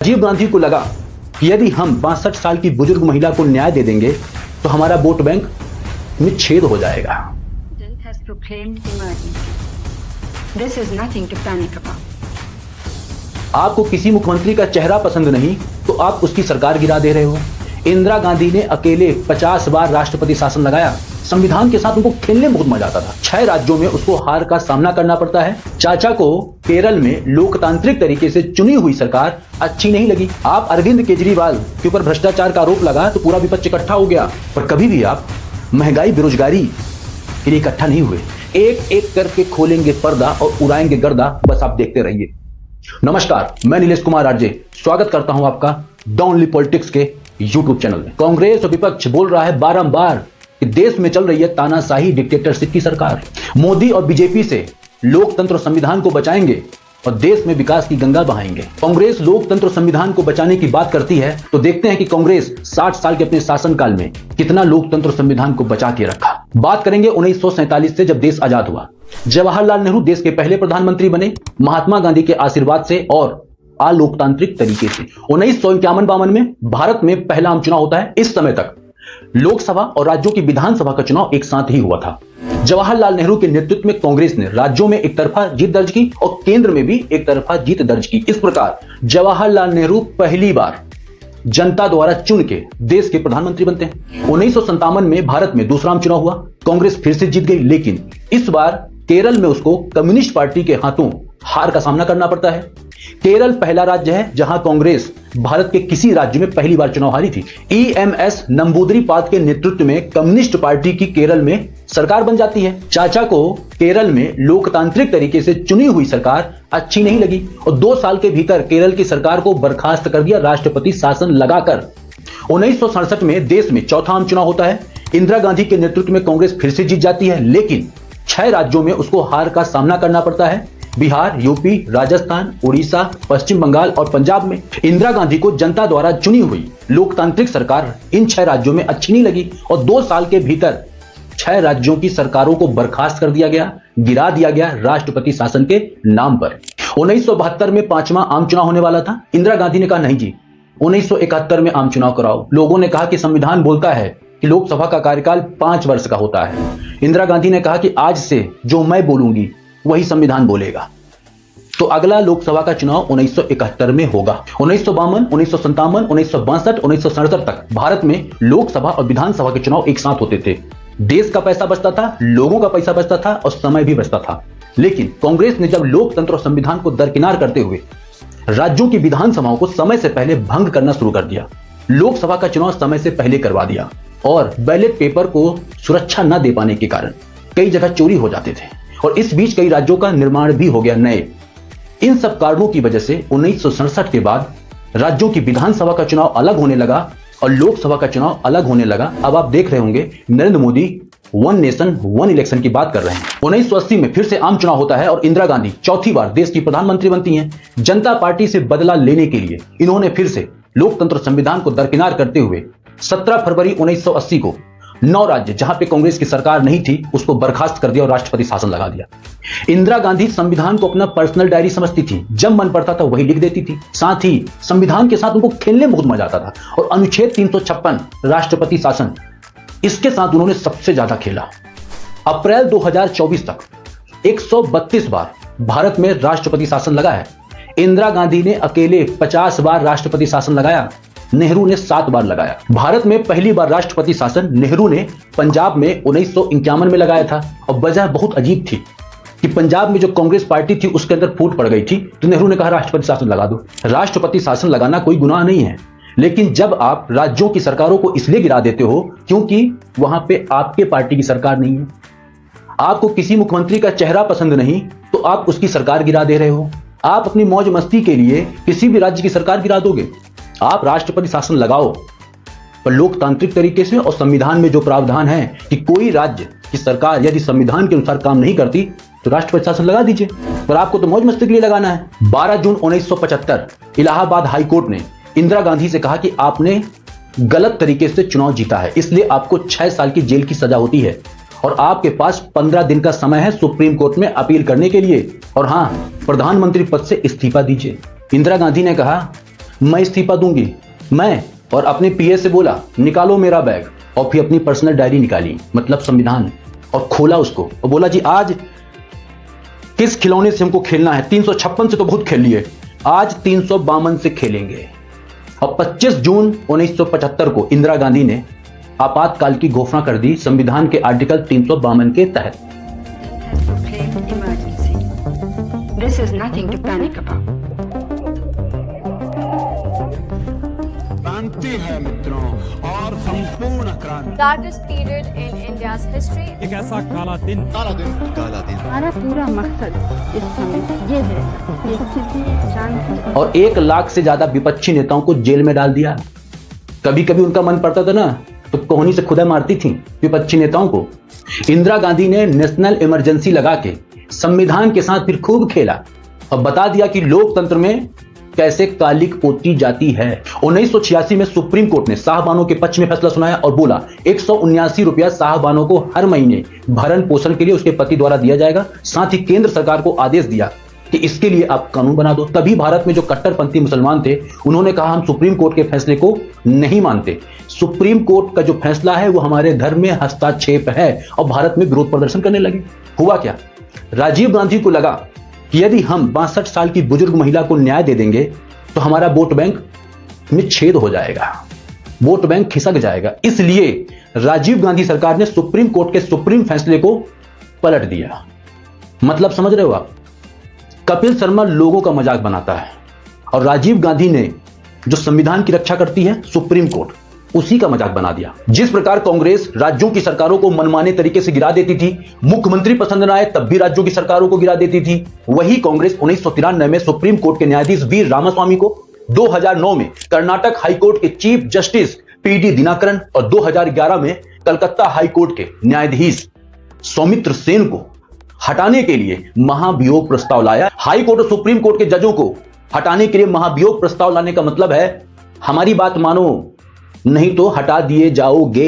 राजीव गांधी को लगा कि यदि हम 62 साल की बुजुर्ग महिला को न्याय दे देंगे तो हमारा वोट बैंक में छेद हो जाएगा। आपको किसी मुख्यमंत्री का चेहरा पसंद नहीं तो आप उसकी सरकार गिरा दे रहे हो। इंदिरा गांधी ने अकेले 50 बार राष्ट्रपति शासन लगाया। संविधान के साथ उनको खेलने में बहुत मजा आता था। 6 राज्यों में उसको हार का सामना करना पड़ता है। चाचा को केरल में लोकतांत्रिक तरीके से चुनी हुई सरकार अच्छी नहीं लगी। आप अरविंद केजरीवाल के ऊपर भ्रष्टाचार का आरोप लगा तो पूरा विपक्ष इकट्ठा हो गया, पर कभी भी आप महंगाई बेरोजगारी के लिए इकट्ठा नहीं हुए। एक एक करके खोलेंगे पर्दा और उड़ाएंगे गर्दा, बस आप देखते रहिए। नमस्कार, मैं नीलेश कुमार आरजे स्वागत करता हूं आपका द ओनली पॉलिटिक्स के यूट्यूब चैनल में। कांग्रेस और विपक्ष बोल रहा है बारंबार कि देश में चल रही है तानाशाही डिक्टेटरशिप की सरकार। मोदी और बीजेपी से लोकतंत्र और संविधान को बचाएंगे और देश में विकास की गंगा बहाएंगे। कांग्रेस लोकतंत्र और संविधान को बचाने की बात करती है तो देखते हैं कि कांग्रेस 60 साल के अपने शासनकाल में कितना लोकतंत्र और संविधान को बचा के रखा। बात करेंगे 1947 से, जब देश आजाद हुआ। जवाहरलाल नेहरू देश के पहले प्रधानमंत्री बने, महात्मा गांधी के आशीर्वाद से और अलोकतांत्रिक तरीके से। 1951-52 में भारत में पहला आम चुनाव होता है। इस समय तक लोकसभा और राज्यों की विधानसभा का चुनाव एक साथ ही हुआ था। जवाहरलाल नेहरू के नेतृत्व में कांग्रेस ने राज्यों में एक तरफा जीत दर्ज की और केंद्र में भी एक तरफा जीत दर्ज की। इस प्रकार जवाहरलाल नेहरू पहली बार जनता द्वारा चुन के देश के प्रधानमंत्री बनते हैं। 1957 में भारत में दूसरा आम चुनाव हुआ। कांग्रेस फिर से जीत गई, लेकिन इस बार केरल में उसको कम्युनिस्ट पार्टी के हाथों हार का सामना करना पड़ता है। केरल पहला राज्य है जहां कांग्रेस भारत के किसी राज्य में पहली बार चुनाव हारी थी। ईएमएस नंबूदरीपाद के नेतृत्व में कम्युनिस्ट पार्टी की केरल में सरकार बन जाती है। चाचा को केरल में लोकतांत्रिक तरीके से चुनी हुई सरकार अच्छी नहीं लगी और 2 साल के भीतर केरल की सरकार को बर्खास्त कर दिया राष्ट्रपति शासन लगाकर। 1967 में देश में चौथा आम चुनाव होता है। इंदिरा गांधी के नेतृत्व में कांग्रेस फिर से जीत जाती है, लेकिन 6 राज्यों में उसको हार का सामना करना पड़ता है। बिहार, यूपी, राजस्थान, उड़ीसा, पश्चिम बंगाल और पंजाब में। इंदिरा गांधी को जनता द्वारा चुनी हुई लोकतांत्रिक सरकार इन 6 राज्यों में अच्छी नहीं लगी और 2 साल के भीतर 6 राज्यों की सरकारों को बर्खास्त कर दिया गया, गिरा दिया गया राष्ट्रपति शासन के नाम पर। 1972 में 5वां आम चुनाव होने वाला था। इंदिरा गांधी ने कहा नहीं जी, 1971 में आम चुनाव कराओ। लोगों ने कहा कि संविधान बोलता है कि लोकसभा का कार्यकाल 5 वर्ष का होता है। इंदिरा गांधी ने कहा कि आज से जो मैं बोलूंगी वही संविधान बोलेगा। तो अगला लोकसभा का चुनाव 1971 में होगा। 1952, 1957, 1962, 1967 तक भारत में लोकसभा और विधानसभा के चुनाव एक साथ होते थे। देश का पैसा बचता था, लोगों का पैसा बचता था और समय भी बचता था। लेकिन कांग्रेस ने जब लोकतंत्र और संविधान को दरकिनार करते हुए राज्यों की विधानसभाओं को समय से पहले भंग करना शुरू कर दिया, लोकसभा का चुनाव समय से पहले करवा दिया और बैलेट पेपर को सुरक्षा न दे पाने के कारण कई जगह चोरी हो जाते थे और इस बीच कई राज्यों का निर्माण भी हो गया नए। इन सब कारणों की वजह से 1967 के बाद राज्यों की विधानसभा का चुनाव अलग होने लगा और लोकसभा का चुनाव अलग होने लगा। अब आप देख रहे होंगे Narendra Modi one nation one election की बात कर रहे हैं। 1980 में फिर से आम चुनाव होता है और इंदिरा गांधी चौथी बार देश की प्रधानमंत्री बनती हैं। जनता पार्टी से बदला लेने के लिए इन्होंने फिर से लोकतंत्र संविधान को दरकिनार करते हुए 17 फरवरी 1980 को 9 राज्य जहां पे कांग्रेस की सरकार नहीं थी उसको बर्खास्त कर दिया और राष्ट्रपति शासन लगा दिया। इंदिरा गांधी संविधान को अपना पर्सनल डायरी समझती थी, जब मन पड़ता था वही लिख देती थी। साथ ही संविधान के साथ उनको खेलने में बहुत मजा आता था और अनुच्छेद 356 राष्ट्रपति शासन, इसके साथ उन्होंने सबसे ज्यादा खेला। अप्रैल 2024 तक 132 बार भारत में राष्ट्रपति शासन लगा है। इंदिरा गांधी ने अकेले 50 बार राष्ट्रपति शासन लगाया, नेहरू ने 7 बार लगाया। भारत में पहली बार राष्ट्रपति शासन नेहरू ने पंजाब में 1951 में लगाया था और वजह बहुत अजीब थी कि पंजाब में जो कांग्रेस पार्टी थी उसके अंदर फूट पड़ गई थी, तो नेहरू ने कहा राष्ट्रपति शासन लगा दो। राष्ट्रपति शासन लगाना कोई गुनाह नहीं है, लेकिन जब आप राज्यों की सरकारों को इसलिए गिरा देते हो क्योंकि वहां पे आपके पार्टी की सरकार नहीं है, आपको किसी मुख्यमंत्री का चेहरा पसंद नहीं तो आप उसकी सरकार गिरा दे रहे हो। आप अपनी मौज मस्ती के लिए किसी भी राज्य की सरकार गिरा दोगे। आप राष्ट्रपति शासन लगाओ पर लोकतांत्रिक तरीके से, और संविधान में जो प्रावधान है कि कोई राज्य की सरकार यदि संविधान के अनुसार काम नहीं करती तो राष्ट्रपति शासन लगा दीजिए, पर आपको तो मौज मस्ती के लिए लगाना है। 12 जून 1975 इलाहाबाद हाईकोर्ट ने इंदिरा गांधी से कहा कि आपने गलत तरीके से चुनाव जीता है, इसलिए आपको 6 साल की जेल की सजा होती है और आपके पास 15 दिन का समय है सुप्रीम कोर्ट में अपील करने के लिए, और हां, प्रधानमंत्री पद से इस्तीफा दीजिए। इंदिरा गांधी ने कहा मैं इस्तीफा दूंगी। मैं और अपने पीए से बोला निकालो मेरा बैग, और फिर अपनी पर्सनल डायरी निकाली, मतलब संविधान, और खोला उसको और बोला जी आज किस खिलौने से हमको खेलना है। 356 से तो बहुत खेल लिए, आज 352 से खेलेंगे। और 25 जून 1975 को इंदिरा गांधी ने आपातकाल की घोषणा कर दी संविधान के आर्टिकल 352 के तहत। This is nothing to panic about. क्रांति है मित्रों, और संपूर्ण क्रांति। Darkest period in India's history. एक ऐसा काला दिन हमारा पूरा मकसद इस समय ये है कि स्थिति शांति और 1 लाख से ज्यादा विपक्षी नेताओं को जेल में डाल दिया। कभी कभी उनका मन पड़ता था ना तो कोहनी से खुदा मारती थी विपक्षी नेताओं को। इंदिरा गांधी ने नेशनल इमरजेंसी लगा के संविधान के साथ फिर खूब खेला और बता दिया कि लोकतंत्र में कैसे कालिक पोती जाती है। 1986 में सुप्रीम कोर्ट ने साहबानों के पक्ष में फैसला सुनाया और बोला 179 रुपया साहबानों को हर महीने भरण पोषण के लिए उसके पति द्वारा दिया जाएगा। साथ ही केंद्र सरकार को आदेश दिया कि इसके लिए आप कानून बना दो। तभी भारत में जो कट्टरपंथी मुसलमान थे उन्होंने कहा हम सुप्रीम कोर्ट के फैसले को नहीं मानते, सुप्रीम कोर्ट का जो फैसला है वो हमारे धर्म में हस्तक्षेप है, और भारत में विरोध प्रदर्शन करने लगे। हुआ क्या, राजीव गांधी को लगा कि यदि हम 62 साल की बुजुर्ग महिला को न्याय दे देंगे तो हमारा वोट बैंक में छेद हो जाएगा, वोट बैंक खिसक जाएगा। इसलिए राजीव गांधी सरकार ने सुप्रीम कोर्ट के सुप्रीम फैसले को पलट दिया। मतलब समझ रहे हो आप, कपिल शर्मा लोगों का मजाक बनाता है और राजीव गांधी ने जो संविधान की रक्षा करती है सुप्रीम कोर्ट, उसी का मजाक बना दिया। जिस प्रकार कांग्रेस राज्यों की सरकारों को मनमाने तरीके से गिरा देती थी, मुख्यमंत्री पसंद न आए तब भी राज्यों की सरकारों को गिरा देती थी, वही कांग्रेस 1993 में सुप्रीम कोर्ट के न्यायाधीश वी रामास्वामी को, 2009 में कर्नाटक हाईकोर्ट के चीफ जस्टिस पीडी दिनाकरन और 2011 में कलकत्ता हाईकोर्ट के न्यायाधीश सौमित्र सेन को हटाने के लिए महाभियोग प्रस्ताव लाया। हाई कोर्ट और सुप्रीम कोर्ट के जजों को हटाने के लिए महाभियोग प्रस्ताव लाने का मतलब है हमारी बात मानो नहीं तो हटा दिए जाओगे।